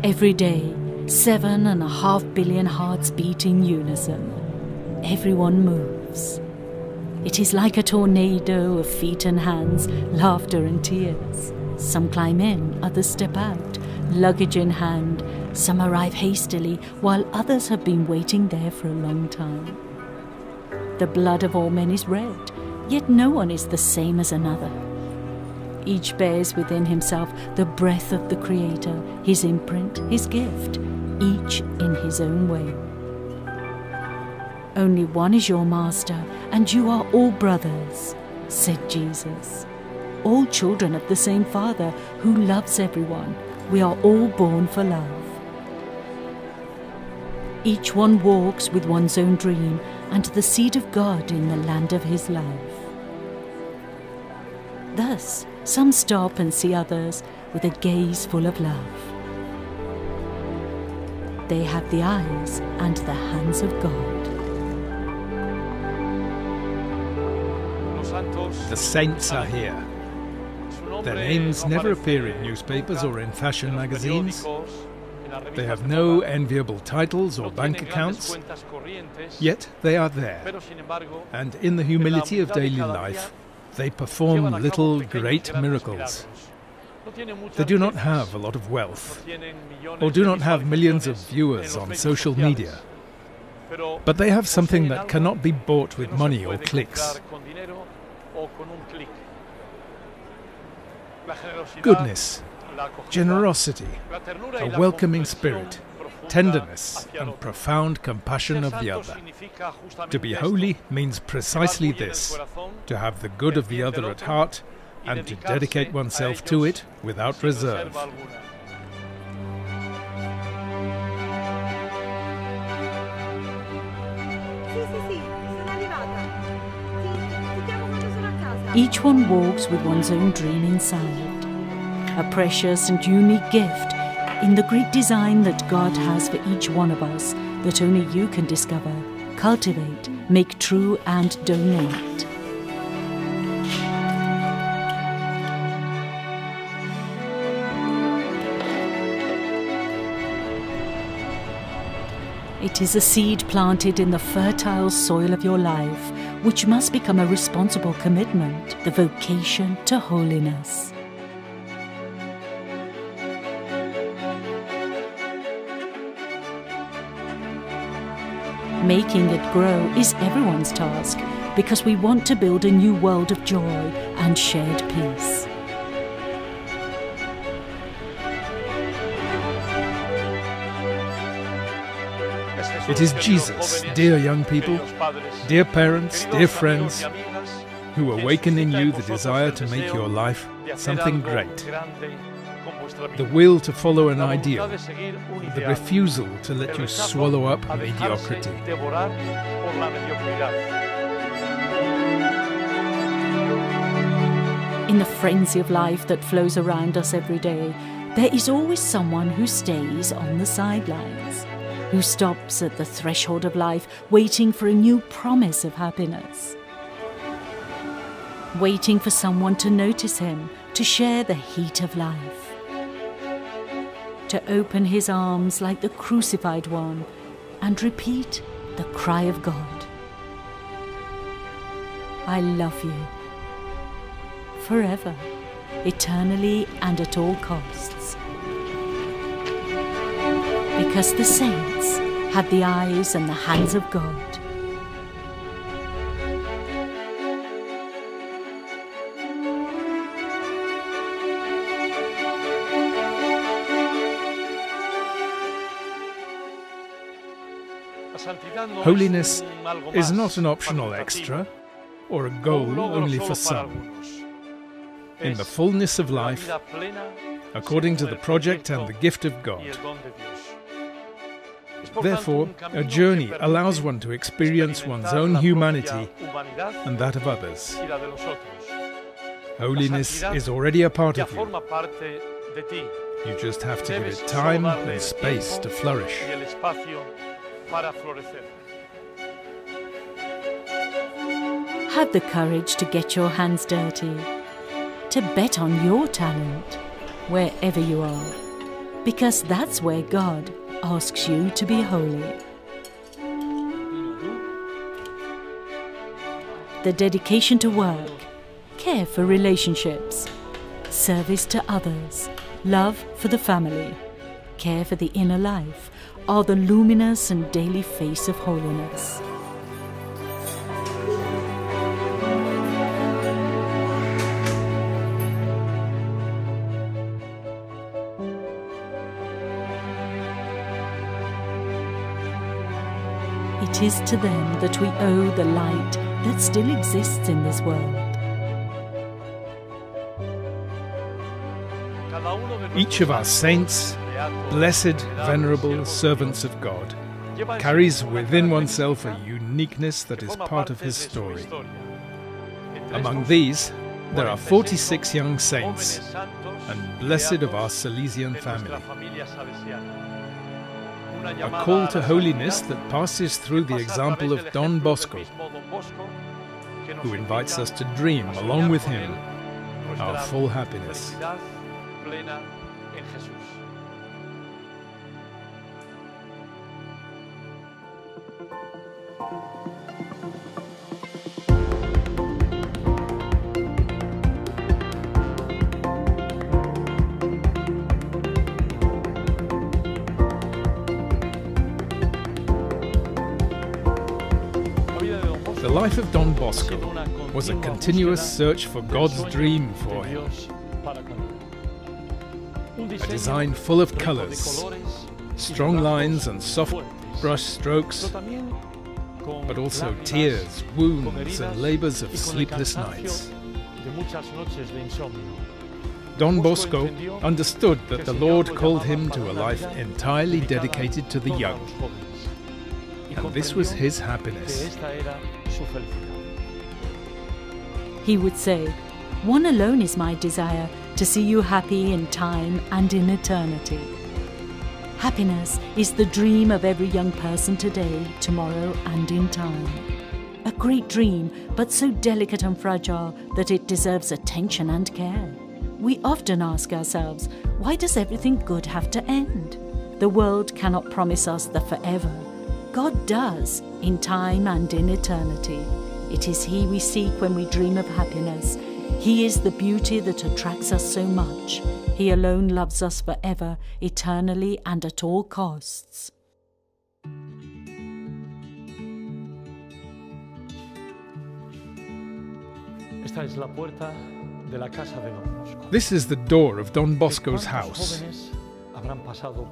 Every day, 7.5 billion hearts beat in unison. Everyone moves. It is like a tornado of feet and hands, laughter and tears. Some climb in, others step out, luggage in hand. Some arrive hastily, while others have been waiting there for a long time. The blood of all men is red, yet no one is the same as another. Each bears within himself the breath of the Creator, his imprint, his gift, each in his own way. Only one is your master, and you are all brothers, said Jesus. All children of the same Father who loves everyone. We are all born for love. Each one walks with one's own dream and the seed of God in the land of his life. Thus, some stop and see others with a gaze full of love. They have the eyes and the hands of God. The saints are here. Their names never appear in newspapers or in fashion magazines. They have no enviable titles or bank accounts, yet they are there, and in the humility of daily life, they perform little great miracles. They do not have a lot of wealth, or do not have millions of viewers on social media, but they have something that cannot be bought with money or clicks. Goodness, generosity, a welcoming spirit, tenderness and profound compassion of the other. To be holy means precisely this, to have the good of the other at heart and to dedicate oneself to it without reserve. Each one walks with one's own dream inside, a precious and unique gift in the great design that God has for each one of us that only you can discover, cultivate, make true and donate. It is a seed planted in the fertile soil of your life, which must become a responsible commitment, the vocation to holiness. Making it grow is everyone's task, because we want to build a new world of joy and shared peace. It is Jesus, dear young people, dear parents, dear friends, who awaken in you the desire to make your life something great. The will to follow an ideal, the refusal to let you swallow up mediocrity. In the frenzy of life that flows around us every day, there is always someone who stays on the sidelines, who stops at the threshold of life, waiting for a new promise of happiness. Waiting for someone to notice him, to share the heat of life. To open his arms like the crucified one and repeat the cry of God. I love you. Forever, eternally and at all costs. Because the saints have the eyes and the hands of God. Holiness is not an optional extra or a goal only for some. In the fullness of life, according to the project and the gift of God. Therefore, a journey allows one to experience one's own humanity and that of others. Holiness is already a part of you. You just have to give it time and space to flourish. Have the courage to get your hands dirty, to bet on your talent, wherever you are. because that's where God asks you to be holy. The dedication to work, care for relationships, service to others, love for the family, care for the inner life are the luminous and daily face of holiness. It is to them that we owe the light that still exists in this world. Each of our saints, blessed, venerable servants of God, carries within oneself a uniqueness that is part of his story. Among these, there are 46 young saints, and blessed of our Salesian family. A call to holiness that passes through the example of Don Bosco, who invites us to dream along with him our full happiness. The life of Don Bosco was a continuous search for God's dream for him. A design full of colours, strong lines and soft brush strokes, but also tears, wounds and labours of sleepless nights. Don Bosco understood that the Lord called him to a life entirely dedicated to the young, and this was his happiness. He would say, "One alone is my desire, to see you happy in time and in eternity." Happiness is the dream of every young person today, tomorrow and in time. A great dream, but so delicate and fragile that it deserves attention and care. We often ask ourselves, why does everything good have to end? The world cannot promise us the forever. God does, in time and in eternity. It is He we seek when we dream of happiness. He is the beauty that attracts us so much. He alone loves us forever, eternally and at all costs. This is the door of Don Bosco's house.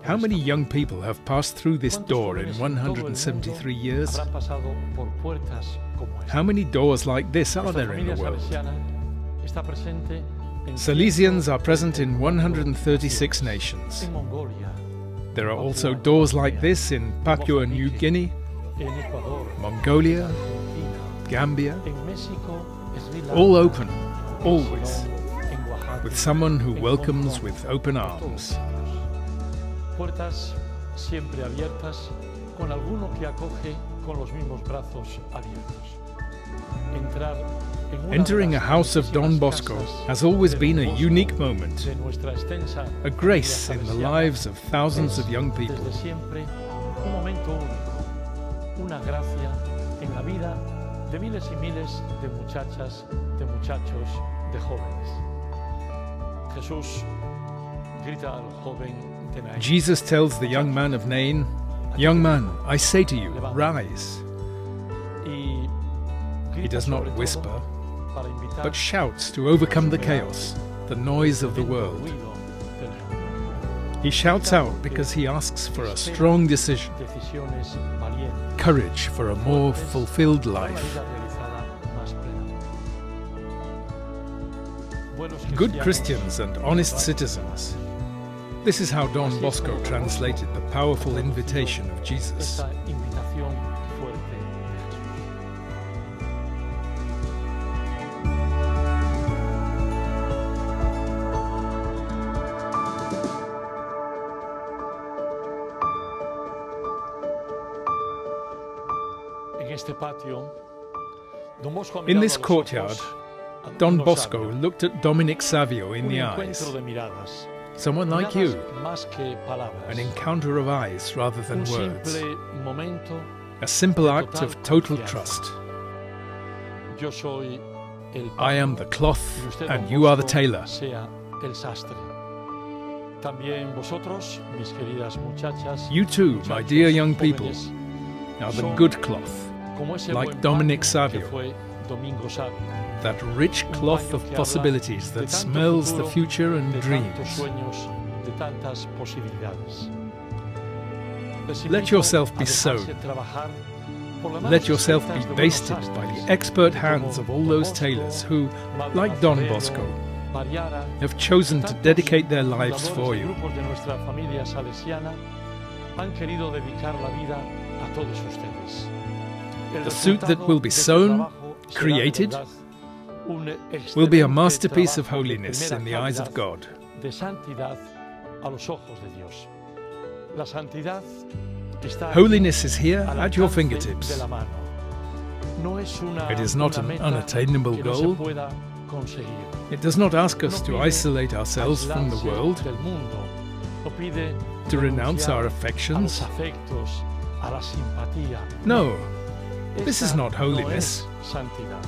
How many young people have passed through this door in 173 years? How many doors like this are there in the world? Salesians are present in 136 nations. There are also doors like this in Papua New Guinea, Mongolia, Gambia, all open, always, with someone who welcomes with open arms. Puertas siempre abiertas, con alguno que acoge con los mismos brazos abiertos. Entering a house of Don Bosco has always been a unique moment, a grace in the lives of thousands of young people. Un momento único, una gracia en la vida de miles y miles de muchachas, de muchachos, de jóvenes. Jesús grita al joven. Jesus tells the young man of Nain, "Young man, I say to you, rise." He does not whisper, but shouts to overcome the chaos, the noise of the world. He shouts out because he asks for a strong decision, courage for a more fulfilled life. Good Christians and honest citizens. This is how Don Bosco translated the powerful invitation of Jesus. In this courtyard, Don Bosco looked at Dominic Savio in the eyes. Someone like you, más que palabras. an encounter of eyes rather than Un words, simple momento a simple de act of total confianza. trust. Yo soy el I am the pájaro, cloth y usted, and don you are the Bosco, tailor. sea el sastre. También vosotros, mis queridas muchachas, You too, my muchachos, dear young people, jóvenes, are the son good cloth, como ese like buen Dominic pan Savio. que fue Domingo Sabio. that rich cloth of possibilities that smells the future and De tantos dreams. sueños, de tantas posibilidades. Les Let invito yourself a be dejarse sown. trabajar por las manos Let yourself expertas be de buenos basted by sastres, the expert que hands como of all Don those Bosco, tailors who, Madre like Don Nazareno, Bosco, Mariara, have chosen to tantos dedicate their lives fundadores for de you. grupos de nuestra familia salesiana han querido dedicar la vida a todos ustedes. El The suit that resultado will be de este sown, trabajo será de created, verdad un will be a excelente masterpiece of trabajo de holiness primera in the eyes of calidad, God. de santidad a los ojos de Dios. La santidad está aquí Holiness is here al at your alcance fingertips. de la mano. No es It is not una an meta unattainable que no se goal. pueda conseguir. It does not ask us No to pide isolate ourselves from the aislarse world, del mundo. No pide to renounce our renunciar a affections. los afectos, a la simpatía. No, this is Esa not no holiness. es santidad.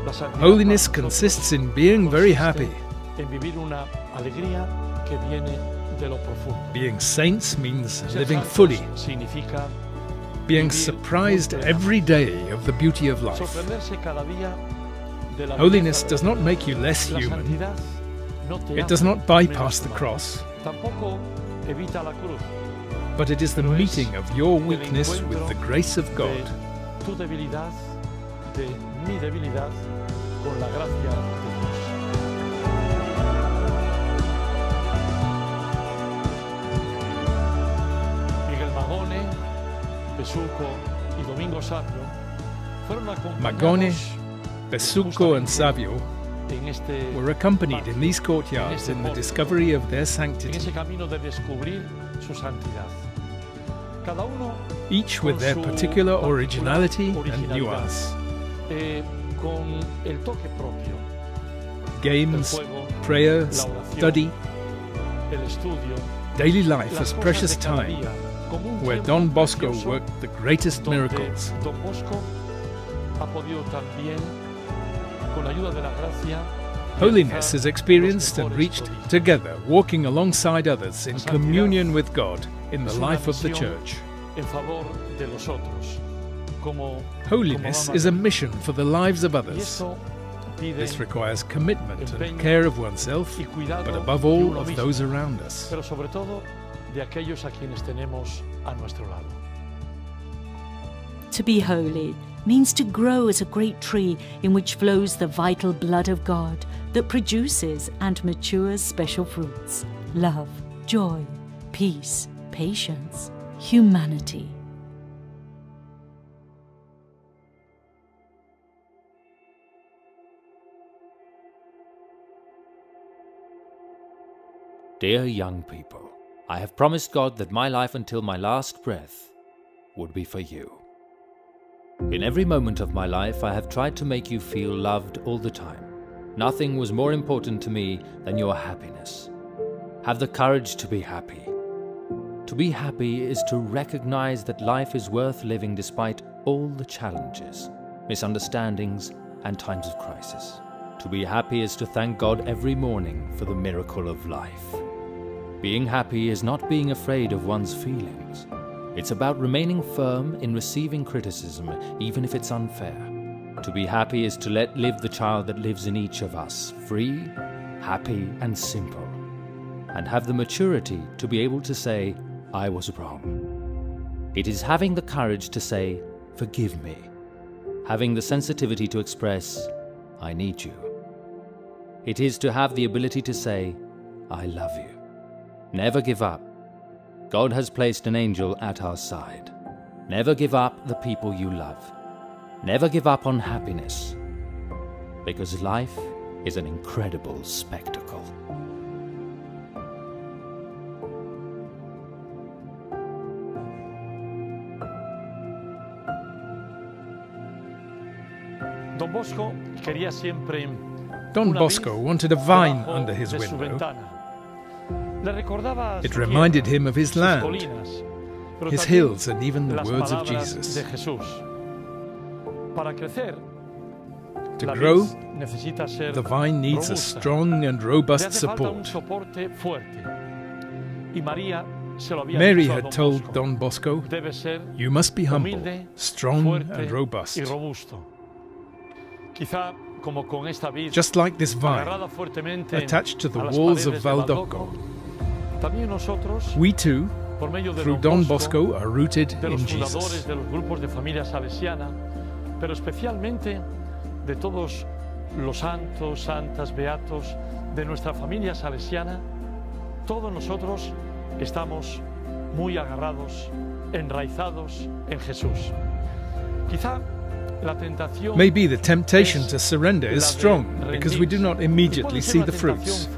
La santidad Holiness para nosotros consists in being very happy. consiste en vivir una alegría que viene de lo profundo. Being saints means Ser living santos fully, significa being vivir surprised muy every day of the beauty of life. sorprenderse cada día de la Holiness belleza does de not Dios. make you less La human. santidad no te It does hace not bypass menos the humano. cross, Tampoco evita la cruz. but it is the Pero es meeting of your el weakness with encuentro the grace of God. de tu debilidad, de mi debilidad, con la gracia de Dios. Miguel Magone, Besuco y Domingo Sabio fueron Magone, acompañados Besuco and justamente Savio en este were accompanied in these courtyards in the discovery of their en sanctity, ese camino de descubrir su santidad. Cada uno each with con their su particular particular originality and originalidad, nuance. Con el toque propio, el Games, juego, prayer, la oración, study, el estudio, daily life las as cosas precious de cada time, día, como un where tiempo Don Bosco precioso worked the greatest donde miracles. Don Bosco ha podido también, con la ayuda de la gracia, Holiness is realizar experienced los and mejores reached prodigios. together, walking alongside others in La santidad communion with God in the es una life of the misión Church. en favor de los otros, como Holiness como is a Mamá mission for the lives of y others. esto pide This requires commitment and empeño care of oneself, y cuidado but above de all uno of mismo, those around us. pero sobre todo de aquellos a quienes tenemos a nuestro lado. To be holy means to grow as a great tree in which flows the vital blood of God that produces and matures special fruits: love, joy, peace, patience, humanity. Dear young people, I have promised God that my life until my last breath would be for you. In every moment of my life, I have tried to make you feel loved all the time. Nothing was more important to me than your happiness. Have the courage to be happy. To be happy is to recognize that life is worth living despite all the challenges, misunderstandings, and times of crisis. To be happy is to thank God every morning for the miracle of life. Being happy is not being afraid of one's feelings. It's about remaining firm in receiving criticism, even if it's unfair. To be happy is to let live the child that lives in each of us, free, happy, and simple, and have the maturity to be able to say, I was wrong. It is having the courage to say, forgive me, having the sensitivity to express, I need you. It is to have the ability to say, I love you. Never give up. God has placed an angel at our side. Never give up the people you love. Never give up on happiness, because life is an incredible spectacle. Don Bosco quería siempre Don una Bosco vid wanted a vine debajo under his de su window, ventana. It reminded him of his land, his hills, and even the words of Jesus. To grow, the vine needs a strong and robust support. Mary had told Don Bosco, "You must be humble, strong and robust." Just like this vine, attached to the walls of Valdocco, we too, through Don Bosco, are rooted in Jesus. Pero especialmente de todos los santos, santas, beatos de nuestra familia salesiana, todos nosotros estamos muy agarrados, enraizados en Jesús. Quizá la tentación Maybe the temptation to surrender is strong because we do not immediately see the fruits.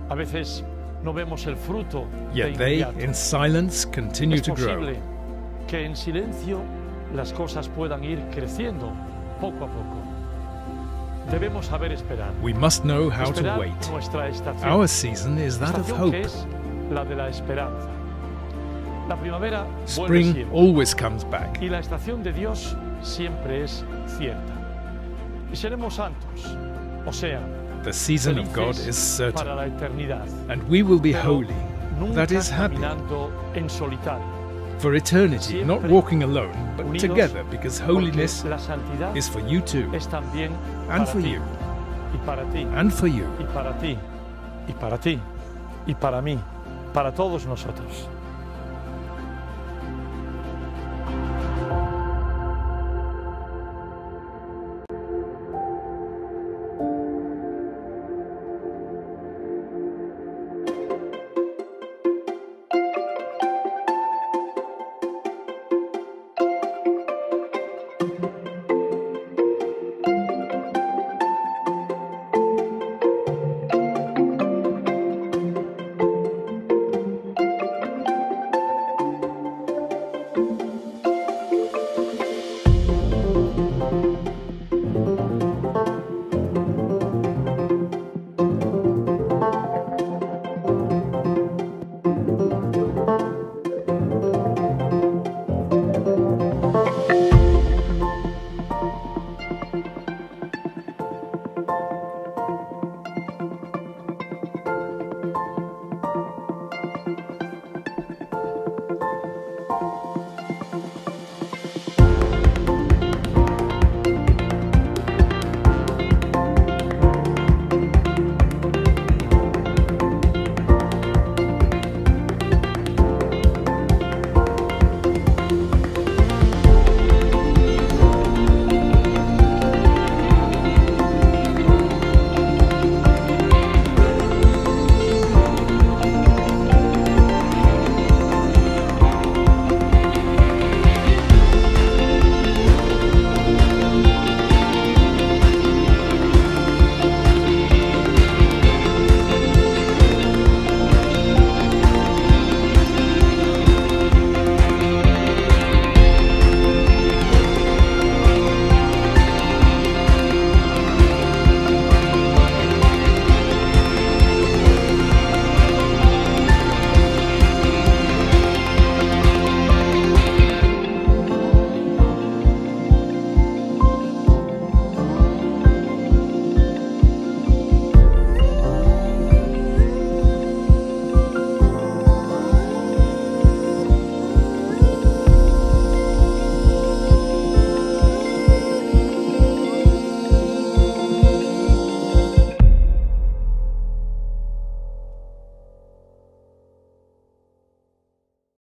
A veces no vemos el fruto. Yet they, in silence, continue to grow. Es posible que en silencio las cosas puedan ir creciendo poco a poco. Debemos saber esperar. We must know how to wait. Our season is that of hope. Es la de la esperanza. La primavera Spring always comes back. Y la estación de Dios siempre es cierta. Y seremos santos, o sea, the season of God is certain, para la eternidad. And we will be holy, that is happy, en solitario. For eternity, not walking alone, but together, because holiness is for you too, and for you, and for you, y para ti, y para ti, y para mí, para todos nosotros.